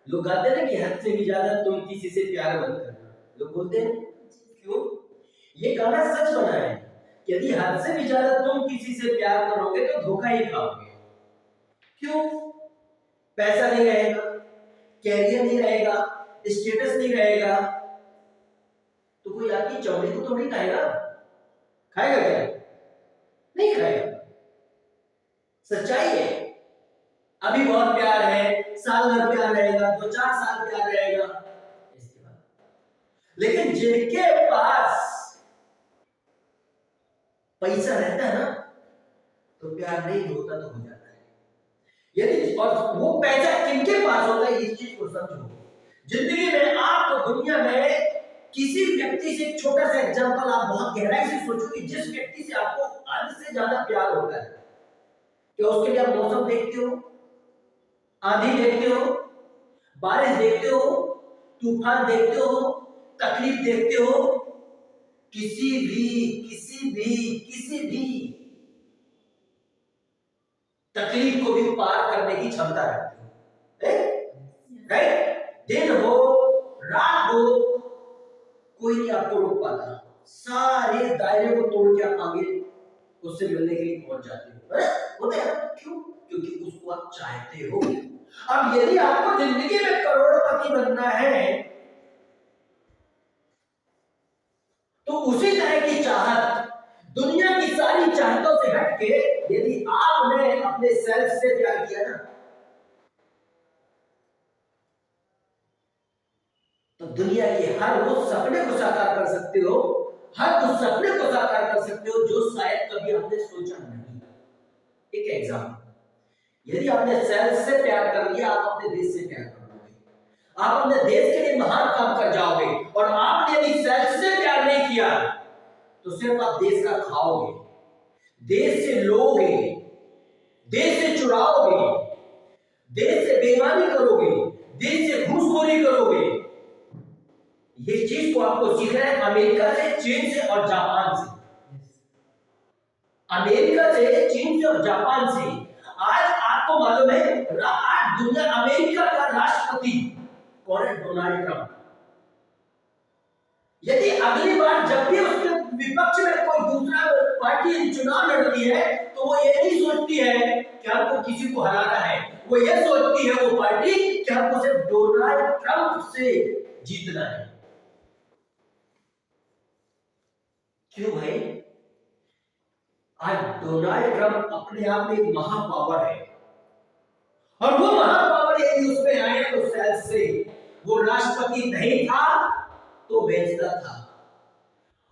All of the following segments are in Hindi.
लोग कहते हैं ना कि हद से भी ज्यादा तुम किसी से प्यार मत करना, लोग बोलते हैं क्यों? ये गाना सच बना है कि यदि हद से भी ज्यादा तुम किसी से प्यार करोगे तो धोखा ही खाओगे। क्यों? पैसा नहीं रहेगा, कैरियर नहीं रहेगा, स्टेटस नहीं रहेगा, तो कोई आपकी चौड़ी को थोड़ी खाएगा? खाएगा क्या? नहीं खाएगा। सच्चाई है। अभी बहुत प्यार है, साल भर प्यार रहेगा, 2-4 साल प्यार रहेगा, इसके बाद। लेकिन जिनके पास पैसा रहता है ना, तो प्यार नहीं होता तो हो जाता है। यदि और वो पैसा किनके पास होता है, इस चीज को समझो। जिंदगी में आप दुनिया में किसी व्यक्ति से, एक छोटा सा एग्जांपल आप बहुत गहराई से सोचो कि जिस व्यक्ति से आपको हद से ज्यादा प्यार होता है, क्या उसके लिए आप मौसम देखते हो, आंधी देखते हो, बारिश देखते हो, तूफान देखते हो, तकलीफ देखते हो? किसी भी तकलीफ को भी पार करने की क्षमता रखती है, राइट? दिन हो, रात हो, कोई नहीं आपको रोक पाता। सारे दायरे को तोड़ के आप आगे उससे मिलने के लिए पहुंच जाते हो। होता है क्यों? क्योंकि उसको आप चाहते हो। अब यदि आपको जिंदगी में करोड़पति बनना है, तो उसी तरह की चाहत, दुनिया की सारी चाहतों से हटके यदि आपने अपने सेल्फ से प्यार किया ना, तो दुनिया के हर उस सपने को साकार कर सकते हो, हर उस सपने को साकार कर सकते हो जो शायद कभी आपने सोचा नहीं। एक एग्जाम्पल, यदि आपने सेल्फ से प्यार कर लिया, आप अपने देश से प्यार करोगे, आप अपने देश के लिए महान काम कर जाओगे। और आपने यदि सेल्फ से प्यार नहीं किया तो सिर्फ आप देश का खाओगे, देश से लोगे, देश से चुराओगे, देश से बेईमानी करोगे, देश से घूसखोरी करोगे। ये चीज को आपको सीखना है अमेरिका से, चीन से और जापान से। अमेरिका से, चीन से और जापान से। आज आपको मालूम है, आज दुनिया, अमेरिका का राष्ट्रपति कौन है? Donald Trump. यदि अगली बार जब भी उसके विपक्ष में कोई दूसरा पार्टी चुनाव लड़ती है, तो वो ये नहीं सोचती है कि हमको किसी को हराना है, वो ये सोचती है वो पार्टी कि हमको सिर्फ डोनाल्ड ट्रंप से जीतना है। क्यों भाई? आज डोनाल्ड ट्रंप अपने आप में एक महापावर है, और वो महापावर यदि उसमें आए तो सेल्फ से, वो राष्ट्रपति नहीं था तो बेचता था,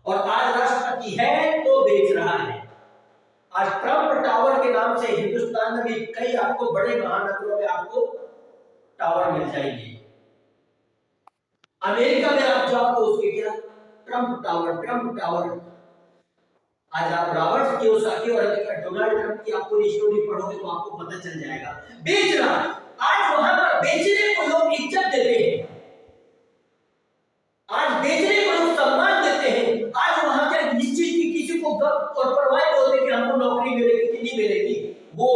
और आज राष्ट्रपति है तो बेच रहा है। आज ट्रंप टावर के नाम से हिंदुस्तान में भी कई आपको बड़े महानगरों में आपको टावर मिल जाएंगे। अमेरिका में आप जाओ तो उसके क्या? Trump tower, Trump tower. आज आप रॉबर्ट कियोसाकी और डोनाल्ड ट्रंप की आपको स्टोरी पढ़ोगे तो आपको पता चल जाएगा। बेचना, आज वहां पर बेचने को लोग इज्जत देते हैं, आज बेचने को लोग सम्मान देते हैं। आज वहां के निश्चित की किसी को गप और परवाह होते कि हमको नौकरी मिलेगी कि नहीं मिलेगी, वो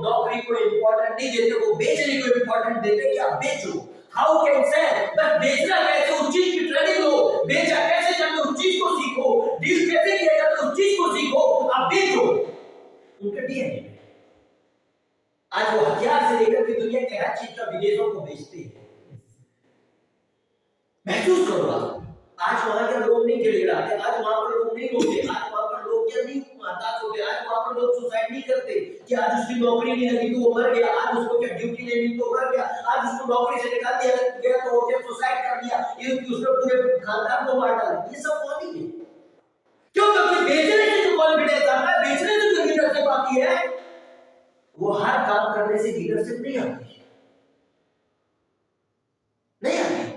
नौकरी को इंपॉर्टेंट नहीं देते, वो बेचने को इंपॉर्टेंट देते कि आप बेचो। हाउ कैन से, बस बेचना कैसे, उस चीज की ट्रेनिंग लो, बेचा कैसे जाते उस चीज को सीखो, डील कैसे किया जाता उस चीज को सीखो, आप बेचो। उनका डीएनए आज वो हथियार से लेकर के दुनिया के हर चीज का विदेशों को बेचते हैं। महसूस करो आप, आज वहां के लोग नहीं गिड़गिड़ाते, आज वहां पर लोग नहीं रोते, आज वहां पर लोग क्या नहीं हताश होते, आज वहां पर लोग सुसाइड नहीं करते कि आज उसकी नौकरी नहीं लगी तो वो मर गया, आज उसको क्या ड्यूटी नहीं मिली तो मर गया, आज उसको नौकरी से निकाल दिया गया तो वो क्या सुसाइड कर लिया, ये उसने पूरे खानदान को मार डाला। ये सब कौन है? क्यों? क्योंकि बेचने से जो कॉन्फिडेंस आता है, बेचने से जो लीडरशिप आती है, वो हर काम करने से लीडरशिप नहीं आती, नहीं आती।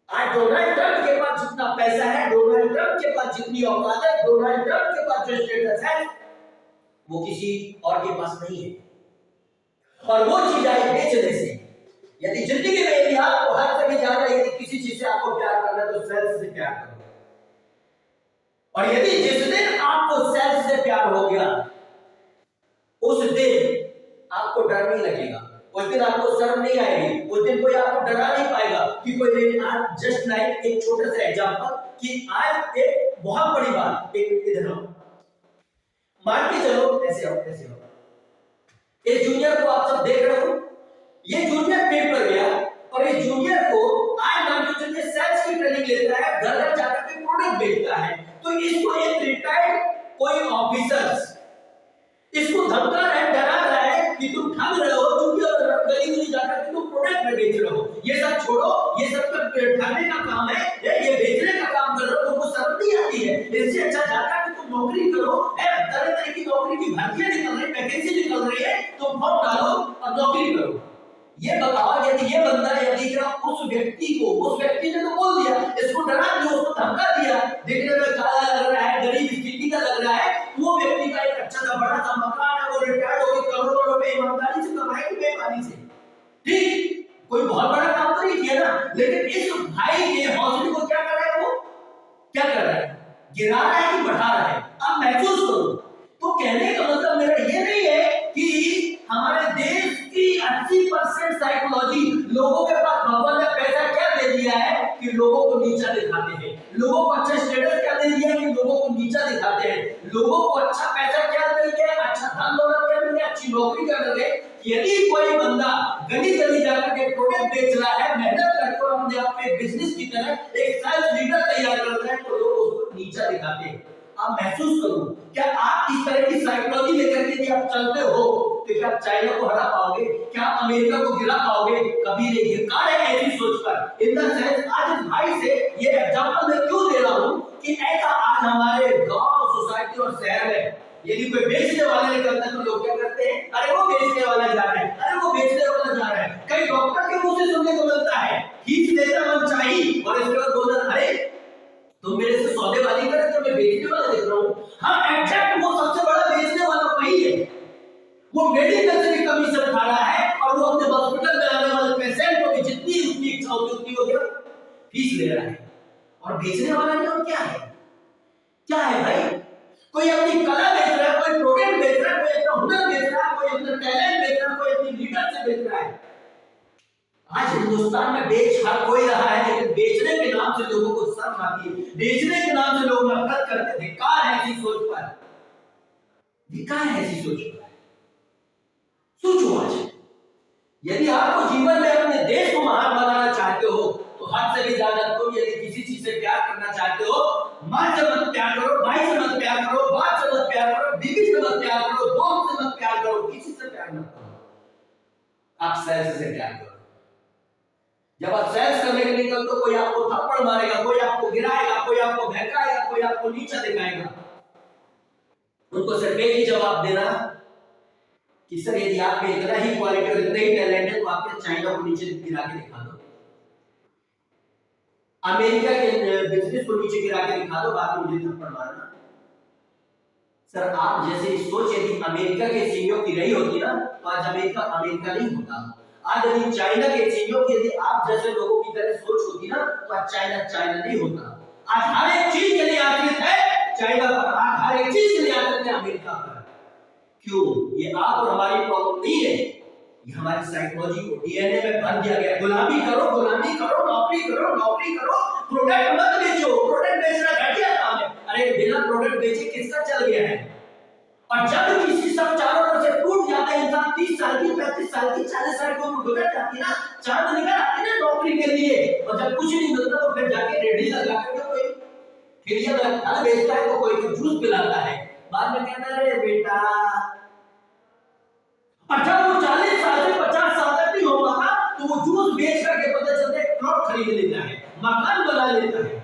आज डोनाल्ड ट्रंप के पास जितना पैसा है, डोनाल्ड ट्रंप के पास जितनी औकात है, डोनाल्ड ट्रंप के पास जो स्टेटस है, वो किसी और के पास नहीं है। और वो चीज आई बेचने से। यदि जिंदगी में यदि आपको हद से भी ज्यादा यदि किसी चीज से आपको प्यार करना है तो सेल्फ से प्यार करो। और यदि जिस दिन आपको सेल्फ से प्यार हो गया, उस दिन आपको डर नहीं लगेगा, उस दिन आपको शर्म नहीं आएगी, उस दिन कोई आपको डरा नहीं पाएगा कि कोई आज जस्ट लाइक एक छोटा सा एग्जांपल कि आज एक बहुत बड़ी बात, एक इधर मान के चलो ऐसे हो ये जूनियर को आप सब देख रहे हो, ये जूनियर पेट पर गया और ये जूनियर को आज मान के चलिए सेल्स की ट्रेनिंग लेता है, घर घर जाकर के प्रोडक्ट बेचता है, तो इसको एक रिटायर्ड कोई ऑफिसर इसको धमका रहा है, डरा रहा है कि तुम ठग रहे हो, गली गली जाकर के तुम प्रोडक्ट बेच रहे हो, ये सब छोड़ो, ये सब ठगने का काम है, ये बेचने का काम कर रहे हो, तुमको शर्म नहीं आती है? इससे अच्छा जाकर के तुम नौकरी करो, तरह तरह की नौकरी की भर्तियां निकल रही, वैकेंसी निकल रही है, तुम फॉर्म डालो और नौकरी करो। ये बताओ यदि ये बंदा यदि उस व्यक्ति ने तो बोल दिया, इसको डरा दिया, उसको धमका दिया, देखने में काला लग रहा है, गरीब स्थिति का लग रहा है, वो व्यक्ति का एक अच्छा सा बड़ा सा मकान है, वो रिटायर्ड हो गए, करोड़ों रुपए ईमानदारी से कमाए बेईमानी से, ठीक, कोई बहुत बड़ा काम तो नहीं किया ना, लेकिन इस भाई के हौसले को क्या कर रहा है, वो क्या कर रहा है, गिरा रहा है कि बढ़ा रहा है? आप महसूस करो। तो कहने का मतलब मेरा ये नहीं है कि हमारे देश की 80% साइकोलॉजी, लोगों के पास भगवान ने पैसा क्या दे दिया है कि लोगों को नीचा दिखाते हैं, लोगों को अच्छा स्टेटस क्या दे दिया है कि लोगों को नीचा दिखाते हैं, लोगों को अच्छा पैसा क्या मिल गया, अच्छा धन दौलत क्या मिल गया, अच्छी नौकरी क्या मिल गई। यदि कोई बंदा गली गली जाकर के प्रोडक्ट बेच रहा है, मेहनत करके अपने आप में बिजनेस की तरह एक सेल्स लीडर तैयार करता है, तो लोग उसको नीचा दिखाते हैं। आप महसूस करो, क्या आप इस तरह की साइकोलॉजी लेकर के यदि आप चलते हो तो क्या आप चाइना को हरा पाओगे, क्या आप अमेरिका को गिरा पाओगे? कभी नहीं। गिरकार है ऐसी सोचकर। इन द सेंस आज इस भाई से ये एग्जांपल मैं क्यों दे रहा हूं कि ऐसा आज हमारे गांव, सोसाइटी और शहर में यदि कोई बेचने वाला निकलता है तो लोग क्या करते हैं, अरे वो बेचने वाला जा रहा है, अरे वो बेचने वाला जा रहा है। कई डॉक्टर के मुंह से सुनने को मिलता है, खींच देता मन चाहिए और इसके बाद बोलता अरे तुम मेरे से सौदेबाजी कर रहे हो, मैं बेचने वाला देख रहा हूं। हाँ एग्जैक्ट वो सबसे बड़ा बेचने वाला वही है, वो मेडिकल से भी कमीशन खा रहा है और वो अपने हॉस्पिटल में आने वाले पेशेंट को भी जितनी उसकी इच्छा होती उतनी वो क्या फीस ले रहा है। और बेचने वाला नाम क्या है, क्या है भाई? कोई अपनी कला बेच रहा है, कोई प्रोडक्ट बेच रहा है, कोई अपना हुनर बेच रहा है, कोई अपना टैलेंट बेच रहा है, कोई अपनी लीडरशिप बेच रहा है। आज हिंदुस्तान में बेच हर कोई रहा है, लेकिन बेचने के नाम से लोगों को शर्म आती है, बेचने के नाम से लोग नफरत करते हैं। धिक्कार है ऐसी सोच पर, धिक्कार है ऐसी सोच पर। सोचो आज, यदि आपको जीवन में अपने देश को महान बनाना चाहते हो तो हद से भी ज्यादा तुम यदि किसी चीज से प्यार करना चाहते हो, मां से मत प्यार करो, भाई से मत प्यार करो, बाप से मत प्यार करो, बीवी से मत प्यार करो, दोस्त से मत प्यार करो, किसी से प्यार मत करो, आप सेल्स से प्यार करो। जब आप सेल्स करने के निकल तो कोई आपको थप्पड़ मारेगा, कोई आपको गिराएगा, कोई आपको बहकाएगा, कोई आपको नीचा दिखाएगा। उनको सिर्फ एक ही जवाब देना कि सर यदि आप में इतना ही क्वालिटी और इतना ही टैलेंट है तो आपके चाइना को नीचे गिरा के दिखा दो, अमेरिका के बिजनेस को नीचे गिरा के दिखा दो, बाद में मुझे थप्पड़ मारना। सर आप जैसे सोच यदि अमेरिका के सीईओ की रही होती ना तो आज अमेरिका अमेरिका नहीं होता। आज यदि चाइना के सीईओ की यदि आप जैसे लोगों की तरह सोच होती ना तो आज चाइना चाइना नहीं होता। आज हर एक चीज के लिए आश्रित है चाइना पर, आज हर एक चीज के लिए आश्रित है अमेरिका पर। क्यों? ये आप और हमारी प्रॉब्लम नहीं है, ये हमारी साइकोलॉजी को डीएनए में भर दिया गया। गुलामी करो, गुलामी करो, नौकरी करो, नौकरी करो, प्रोडक्ट मत बेचो, प्रोडक्ट बेचना घटिया काम है। अरे बिना प्रोडक्ट बेचे किसका चल गया है? और जब किसी सब चारों तरफ से टूट जाता है इंसान, 30 साल की, 35 साल की, 40 साल की उम्र गुजर जाती है ना, चांद निकल आती है ना नौकरी के लिए, और जब कुछ नहीं मिलता तो फिर जाके रेडी लगा करके कोई ठेलिया में फल बेचता है, तो कोई जूस पिलाता है, बाद में कहता है अरे बेटा। और जब वो 40 साल से 50 साल तक नहीं हो पाता तो वो जूस बेच करके पता चलता है प्लॉट खरीद लेता है, मकान बना लेता है।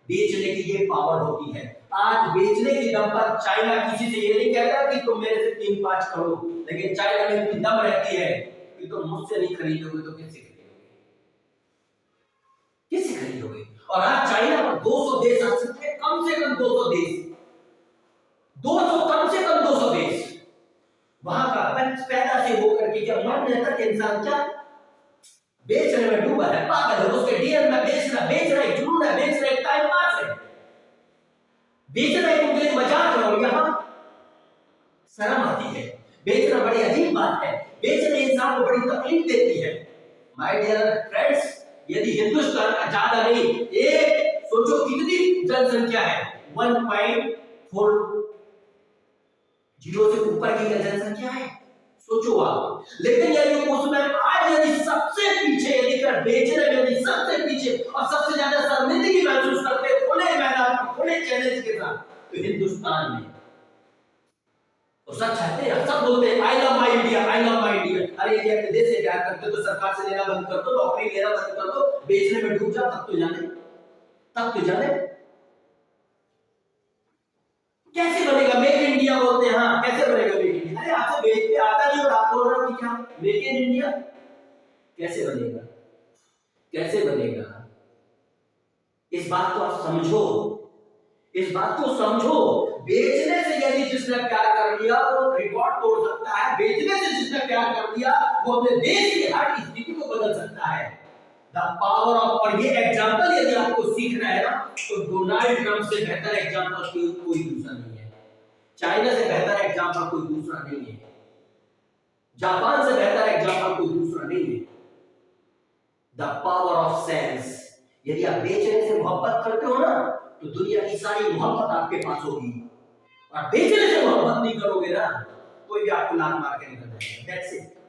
बेचने की ये पावर होती है। आज बेचने की दम पर चाइना किसी से ये नहीं कहता कि तुम मेरे से 3-5 करो, लेकिन चाइना में इतनी दम रहती है कि तुम मुझसे नहीं खरीदोगे तो किससे खरीदोगे, किससे खरीदोगे? और आज चाइना पर 200 देश आ सकते हैं, कम से कम 200 देश, 200 कम से कम 200 देश। वहां का पैदा से होकर के जब मरने तक इंसान क्या बेचने में डूबा है, पागल है, उसके डीएनए में बेच रहा है, जुनून है, बेच रहा है, टाइम पास है, बेचना है उनके लिए मजाक है। और यहां शर्म आती है, बेचना बड़ी अजीब बात है। बेचना इंसान को बड़ी तकलीफ देती है। माय डियर फ्रेंड्स, यदि हिंदुस्तान का ज्यादा नहीं, एक सोचो कितनी जनसंख्या है, 1.4 जीरो से ऊपर की जनसंख्या है, सोचो आप। लेकिन यदि उसमें आज यदि सबसे पीछे, यदि कर बेचने में यदि सबसे पीछे और सबसे ज्यादा शर्मिंदगी महसूस करते हैं खुले मैदान में, खुले चैलेंज के साथ, तो हिंदुस्तान में। तो सब चाहते हैं, सब बोलते हैं I love my India, I love my India. अरे यदि अपने देश से प्यार करते हो तो सरकार से लेना बंद कर दो, नौकरी लेना बंद कर दो, बेचने में डूब जाओ, तब तो जाने, तब तो जाने। कैसे बनेगा मेक इन इंडिया बोलते हैं, हाँ कैसे बनेगा मेक इन इंडिया? अरे आपको बेच के आता नहीं और आप बोल रहे हो कि क्या मेक इन इंडिया? कैसे बनेगा, कैसे बनेगा? इस बात को आप समझो, इस बात को समझो। बेचने से यदि जिसने प्यार कर लिया वो रिकॉर्ड तोड़ सकता है, बेचने से जिसने प्यार कर लिया वो अपने देश की हर स्थिति को बदल सकता है। द पावर ऑफ, और ये एग्जांपल यदि आपको सीखना है ना, तो डोनाल्ड ट्रंप से बेहतर एग्जांपल कोई दूसरा नहीं है, चाइना से बेहतर एग्जांपल कोई दूसरा नहीं है, जापान से बेहतर एग्जांपल कोई दूसरा नहीं है। The power of sense. यदि आप बेचने से मोहब्बत करते हो ना, तो दुनिया की सारी मोहब्बत आपके पास होगी, और बेचने से मोहब्बत नहीं करोगे ना, कोई भी आपको लात मार के निकल जाएगा। That's it.